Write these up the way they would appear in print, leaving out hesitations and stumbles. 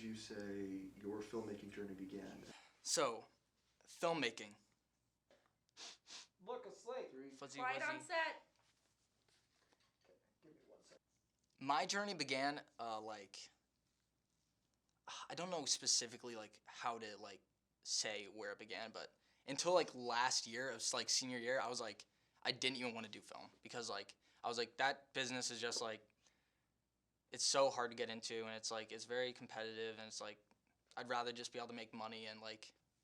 you say your filmmaking journey began? So, filmmaking. Look, a slate. Fuzzy Quiet wuzzy. on set. Give me 1 second. My journey began, I don't know specifically, how to, say where it began, but until, last year, it was, senior year, I was, I didn't even want to do film because, I was, that business is just, it's so hard to get into, and it's very competitive, and it's, I'd rather just be able to make money, and,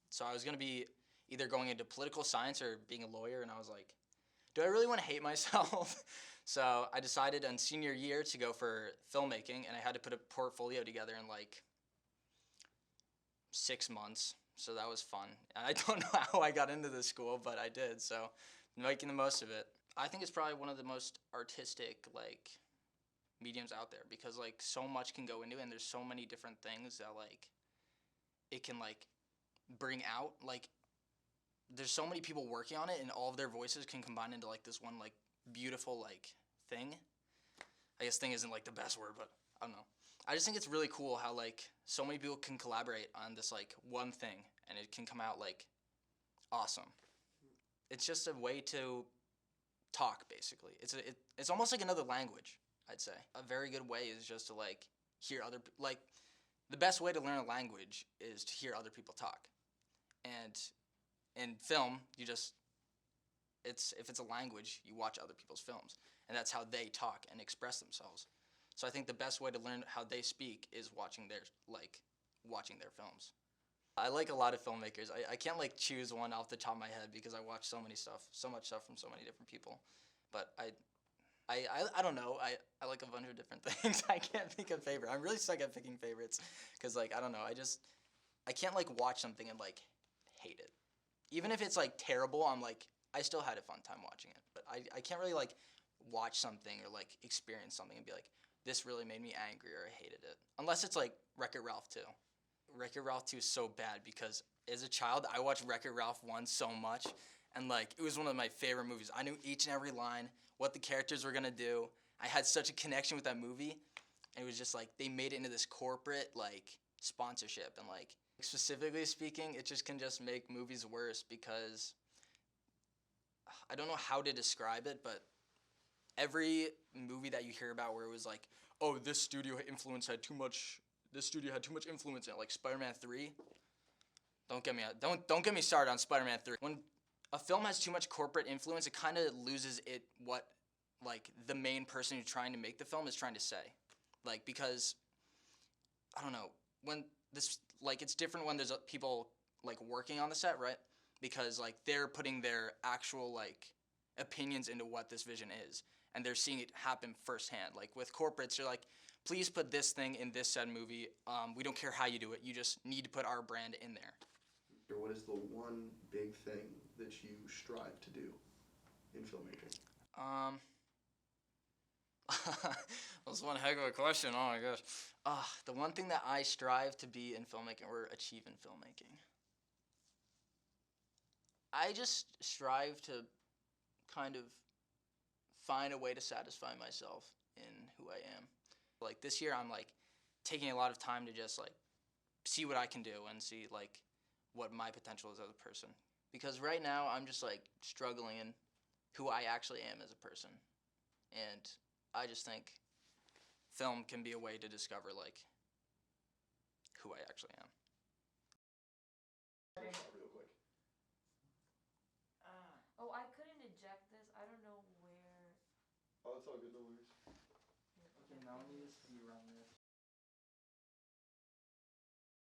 so I was going to be either going into political science or being a lawyer, and I was like, do I really want to hate myself? So I decided in senior year to go for filmmaking, and I had to put a portfolio together in, 6 months, so that was fun. And I don't know how I got into this school, but I did, so I'm making the most of it. I think it's probably one of the most artistic, mediums out there because, so much can go into it, and there's so many different things that, it can, bring out. There's so many people working on it, and all of their voices can combine into, this one, beautiful, thing. I guess thing isn't, the best word, but I don't know. I just think it's really cool how, so many people can collaborate on this, one thing, and it can come out, awesome. It's just a way to talk, basically. It's almost like another language, I'd say. A very good way is just to, hear other, the best way to learn a language is to hear other people talk. And in film, you just, if it's a language, you watch other people's films, and that's how they talk and express themselves. So I think the best way to learn how they speak is watching their films. I like a lot of filmmakers. I can't choose one off the top of my head because I watch so much stuff from so many different people. But I don't know. I like a bunch of different things. I can't pick a favorite. I'm really stuck at picking favorites because I don't know. I can't watch something and hate it. Even if it's terrible, I'm I still had a fun time watching it. But I can't really watch something or experience something and be this really made me angry or I hated it. Unless it's Wreck-It Ralph 2. Wreck-It Ralph 2 is so bad because as a child I watched Wreck-It Ralph 1 so much, and it was one of my favorite movies. I knew each and every line, what the characters were gonna do. I had such a connection with that movie. And it was just they made it into this corporate sponsorship, and specifically speaking, it just can just make movies worse because I don't know how to describe it, but every movie that you hear about where it was oh, this studio had too much influence in it, Spider-Man 3. Don't get me started on Spider-Man 3. When a film has too much corporate influence, it kind of loses what the main person who's trying to make the film is trying to say. Because I don't know, when this it's different when there's people working on the set, right? Because they're putting their actual opinions into what this vision is, and they're seeing it happen firsthand. With corporates, they're please put this thing in this said movie. We don't care how you do it. You just need to put our brand in there. What is the one big thing that you strive to do in filmmaking? That's one heck of a question. Oh my gosh. The one thing that I strive to be in filmmaking or achieve in filmmaking. I just strive to kind of find a way to satisfy myself in who I am. This year I'm taking a lot of time to just see what I can do and see what my potential is as a person. Because right now I'm just struggling in who I actually am as a person. And I just think film can be a way to discover who I actually am. Real quick. Oh, I couldn't eject this. I don't know where. Oh, it's all good, no worries. Okay, now we need to rerun this.